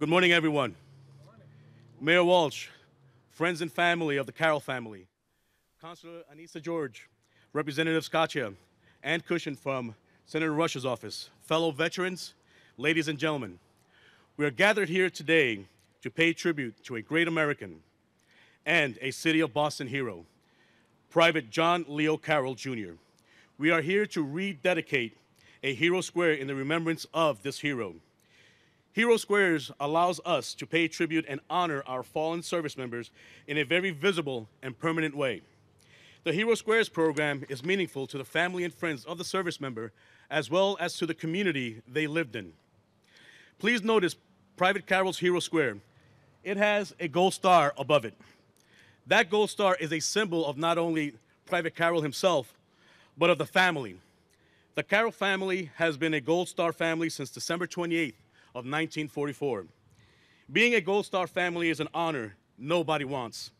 Good morning, everyone. Mayor Walsh, friends and family of the Carroll family, Councilor Anissa George, Representative Scotcha, and Cushion from Senator Rush's office, fellow veterans, ladies and gentlemen, we are gathered here today to pay tribute to a great American and a City of Boston hero, Private John Leo Carroll Jr. We are here to rededicate a hero square in the remembrance of this hero. Hero Squares allows us to pay tribute and honor our fallen service members in a very visible and permanent way. The Hero Squares program is meaningful to the family and friends of the service member as well as to the community they lived in. Please notice Private Carroll's Hero Square. It has a gold star above it. That gold star is a symbol of not only Private Carroll himself, but of the family. The Carroll family has been a Gold Star family since December 28th of 1944. Being a Gold Star family is an honor nobody wants.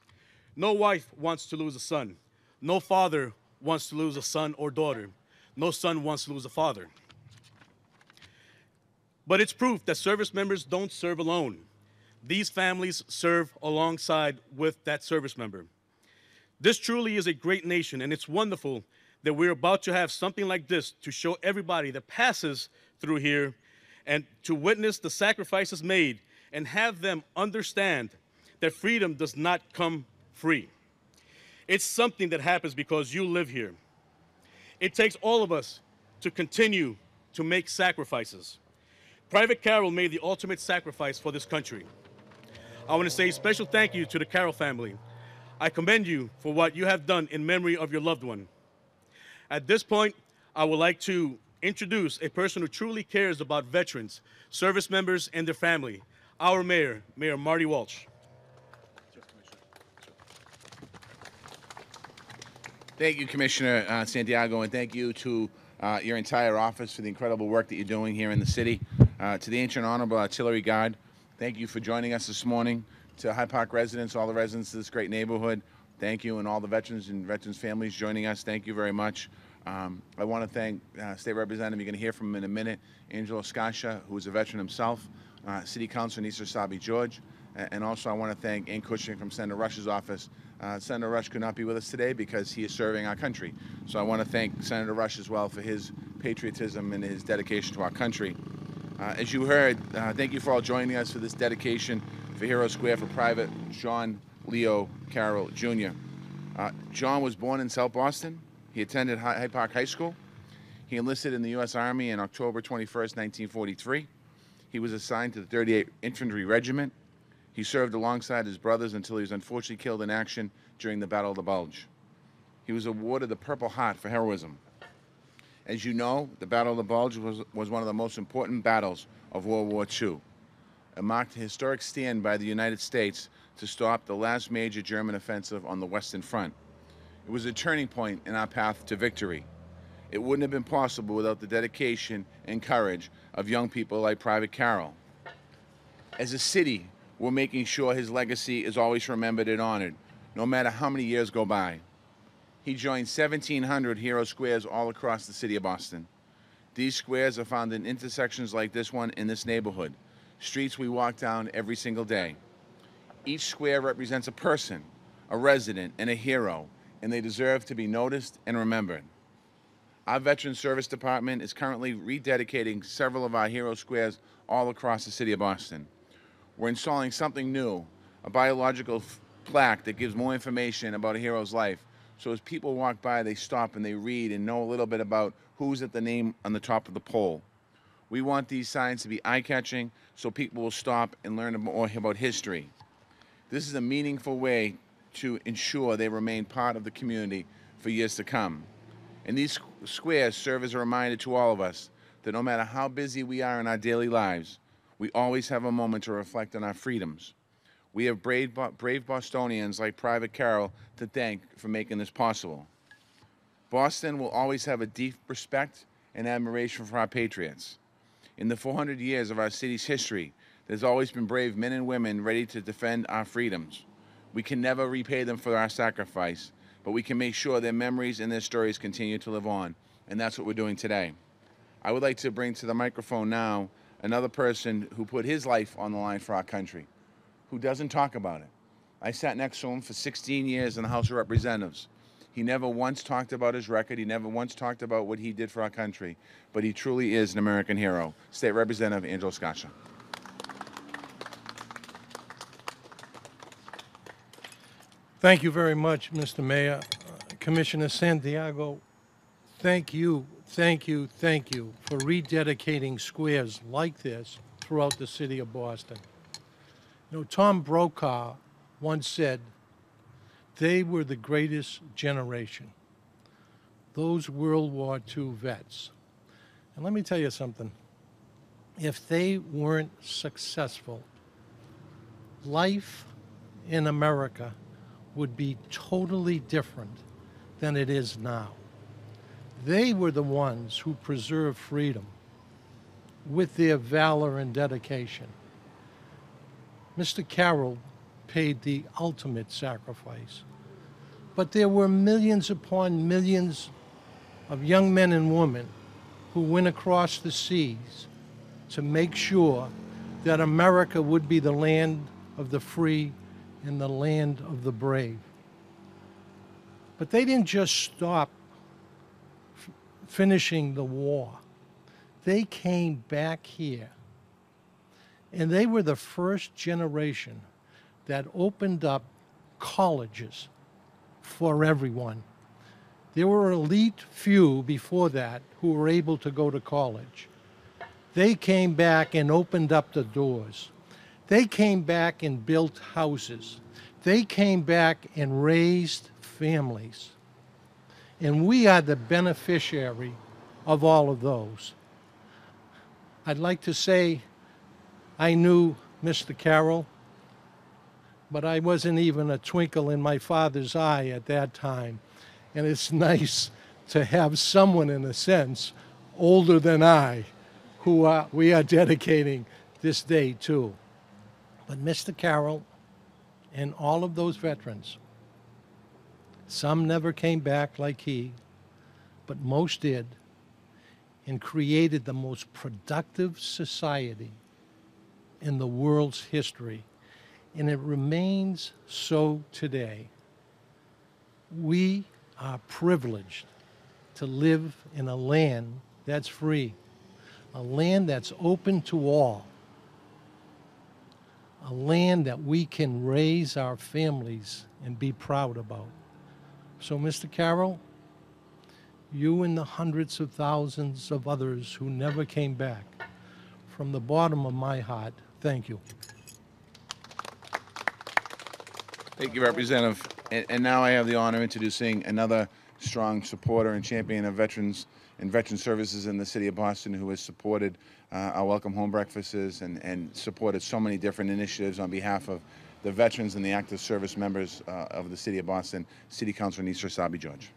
No wife wants to lose a son. No father wants to lose a son or daughter. No son wants to lose a father. But it's proof that service members don't serve alone. These families serve alongside with that service member. This truly is a great nation, and it's wonderful that we're about to have something like this to show everybody that passes through here and to witness the sacrifices made and have them understand that freedom does not come free. It's something that happens because you live here. It takes all of us to continue to make sacrifices. Private Carroll made the ultimate sacrifice for this country. I want to say a special thank you to the Carroll family. I commend you for what you have done in memory of your loved one. At this point, I would like to introduce a person who truly cares about veterans, service members, and their family, our mayor, Mayor Marty Walsh. Thank you, Commissioner Santiago, and thank you to your entire office for the incredible work that you're doing here in the city. To the Ancient Honorable Artillery Guard, thank you for joining us this morning. To Hyde Park residents, all the residents of this great neighborhood, thank you, and all the veterans and veterans' families joining us, thank you very much. I want to thank State Representative, you're going to hear from him in a minute, Angelo Scaccia, who is a veteran himself, City Councilor Anissa Sabi George, and also I want to thank Ann Cushing from Senator Rush's office. Senator Rush could not be with us today because he is serving our country. So I want to thank Senator Rush as well for his patriotism and his dedication to our country. As you heard, thank you for all joining us for this dedication for Hero Square for Private John Leo Carroll Jr. John was born in South Boston. He attended Hyde Park High School. He enlisted in the U.S. Army on October 21st, 1943. He was assigned to the 38th Infantry Regiment. He served alongside his brothers until he was unfortunately killed in action during the Battle of the Bulge. He was awarded the Purple Heart for heroism. As you know, the Battle of the Bulge was one of the most important battles of World War II. It marked a historic stand by the United States to stop the last major German offensive on the Western Front. It was a turning point in our path to victory. It wouldn't have been possible without the dedication and courage of young people like Private Carroll. As a city, we're making sure his legacy is always remembered and honored, no matter how many years go by. He joined 1,700 Hero Squares all across the city of Boston. These squares are found in intersections like this one in this neighborhood, streets we walk down every single day. Each square represents a person, a resident, and a hero, and they deserve to be noticed and remembered. Our Veterans Service Department is currently rededicating several of our Hero Squares all across the city of Boston. We're installing something new, a biological plaque that gives more information about a hero's life. So as people walk by, they stop and they read and know a little bit about who's at the name on the top of the pole. We want these signs to be eye-catching so people will stop and learn more about history. This is a meaningful way to ensure they remain part of the community for years to come. And these squares serve as a reminder to all of us that no matter how busy we are in our daily lives, we always have a moment to reflect on our freedoms. We have brave Bostonians like Private Carroll to thank for making this possible. Boston will always have a deep respect and admiration for our patriots. In the 400 years of our city's history, there's always been brave men and women ready to defend our freedoms. We can never repay them for our sacrifice, but we can make sure their memories and their stories continue to live on, and that's what we're doing today. I would like to bring to the microphone now another person who put his life on the line for our country, who doesn't talk about it. I sat next to him for 16 years in the House of Representatives. He never once talked about his record. He never once talked about what he did for our country. But he truly is an American hero. State Representative Angelo Scaccia. Thank you very much, Mr. Mayor. Commissioner Santiago, thank you for rededicating squares like this throughout the city of Boston. You know, Tom Brokaw once said, they were the greatest generation, those World War II vets. And let me tell you something. If they weren't successful, life in America would be totally different than it is now. They were the ones who preserved freedom with their valor and dedication. Mr. Carroll paid the ultimate sacrifice. But there were millions upon millions of young men and women who went across the seas to make sure that America would be the land of the free and the land of the brave. But they didn't just stop finishing the war. They came back here, and they were the first generation that opened up colleges for everyone. There were an elite few before that who were able to go to college. They came back and opened up the doors. They came back and built houses. They came back and raised families. And we are the beneficiary of all of those. I'd like to say I knew Mr. Carroll, but I wasn't even a twinkle in my father's eye at that time. And it's nice to have someone, in a sense, older than I, who we are dedicating this day to. But Mr. Carroll and all of those veterans, some never came back like he, but most did, and created the most productive society in the world's history. And it remains so today. We are privileged to live in a land that's free, a land that's open to all, a land that we can raise our families and be proud about. So, Mr. Carroll, you and the hundreds of thousands of others who never came back, from the bottom of my heart, thank you. Thank you, Representative. And now I have the honor of introducing another strong supporter and champion of veterans and veteran services in the city of Boston, who has supported our Welcome Home Breakfasts and supported so many different initiatives on behalf of the veterans and the active service members of the city of Boston, City Councilor Anissa Sabi-George.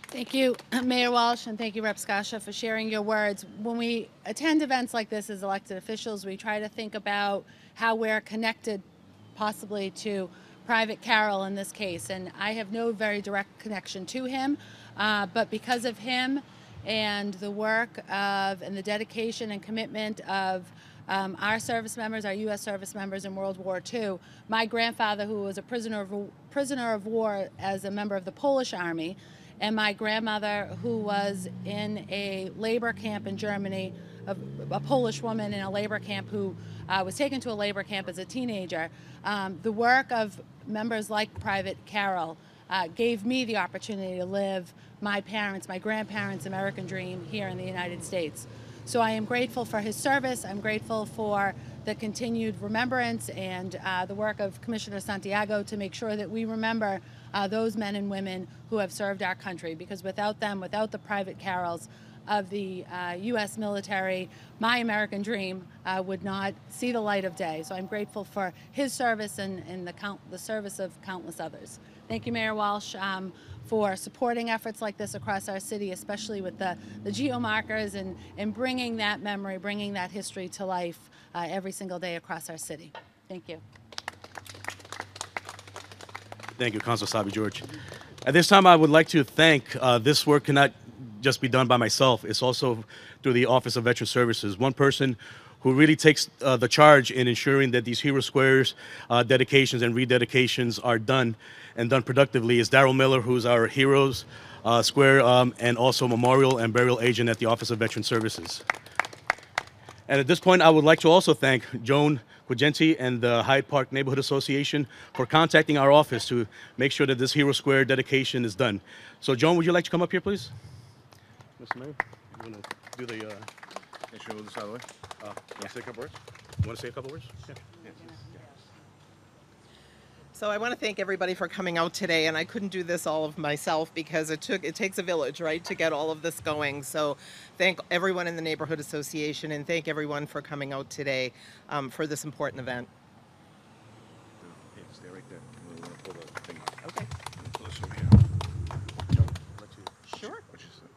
Thank you, Mayor Walsh, and thank you, Rep. Scaccia, for sharing your words. When we attend events like this as elected officials, we try to think about how we're connected possibly to Private Carroll in this case. And I have no very direct connection to him, but because of him and the work of and the dedication and commitment of our service members, our U.S. service members in World War II, my grandfather, who was a prisoner of war as a member of the Polish Army, and my grandmother, who was in a labor camp in Germany, a Polish woman in a labor camp who was taken to a labor camp as a teenager. The work of members like Private Carroll gave me the opportunity to live my parents', my grandparents' American dream here in the United States. So I am grateful for his service. I'm grateful for the continued remembrance and the work of Commissioner Santiago to make sure that we remember those men and women who have served our country, because without them, without the Private Carrolls of the U.S. military, my American dream would not see the light of day. So I'm grateful for his service and the service of countless others. Thank you, Mayor Walsh, for supporting efforts like this across our city, especially with the geomarkers and bringing that memory, bringing that history to life every single day across our city. Thank you. Thank you, Councilor Sabi-George. At this time, I would like to thank, this work cannot just be done by myself. It's also through the Office of Veteran Services. One person who really takes the charge in ensuring that these hero squares, dedications and rededications are done and done productively is Darrell Miller, who's our Heroes Square and also memorial and burial agent at the Office of Veteran Services. And at this point, I would like to also thank Joan Quigenti and the Hyde Park Neighborhood Association for contacting our office to make sure that this Hero Square dedication is done. So, Joan, would you like to come up here, please? Mr. Mayor, you want to do the... Make sure you move this out of the way. Want to say a couple words? You want to say a couple words? Yeah. So I want to thank everybody for coming out today, and I couldn't do this all of myself because it takes a village, right, to get all of this going. So thank everyone in the Neighborhood Association, and thank everyone for coming out today for this important event. Yeah, stay right there. We're going to pull the thing. Okay. Pull this over here. Sure. What you said.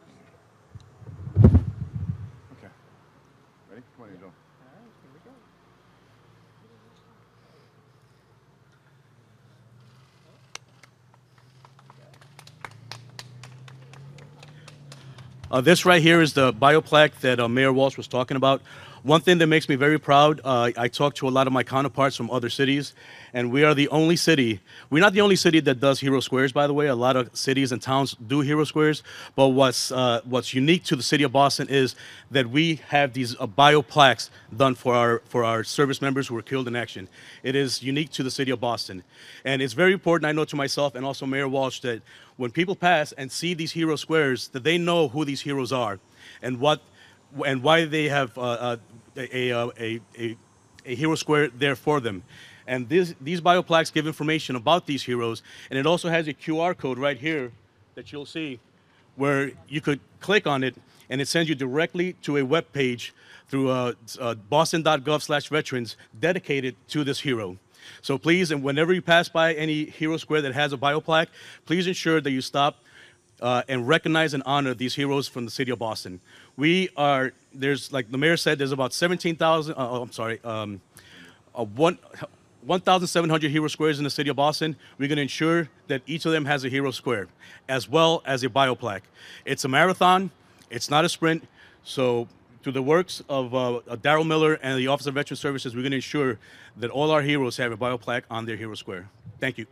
Okay. Ready? Come on, you go. All right, here we go. This right here is the bioplaque that Mayor Walsh was talking about. One thing that makes me very proud, I talked to a lot of my counterparts from other cities, and we are the only city, we're not the only city that does hero squares, by the way. A lot of cities and towns do hero squares, but what's unique to the city of Boston is that we have these bioplaques done for our service members who were killed in action. It is unique to the city of Boston. And it's very important, I know to myself and also Mayor Walsh, that when people pass and see these hero squares, that they know who these heroes are and why they have a hero square there for them. And these bioplaques give information about these heroes, and it also has a QR code right here that you'll see where you could click on it and it sends you directly to a web page through boston.gov/veterans dedicated to this hero. So please, and whenever you pass by any hero square that has a bioplaque, please ensure that you stop and recognize and honor these heroes from the city of Boston. There's, like the mayor said, there's about 1,700 hero squares in the city of Boston. We're going to ensure that each of them has a hero square, as well as a bioplaque. It's a marathon. It's not a sprint. So through the works of Darrell Miller and the Office of Veteran Services, we're going to ensure that all our heroes have a bioplaque on their hero square. Thank you.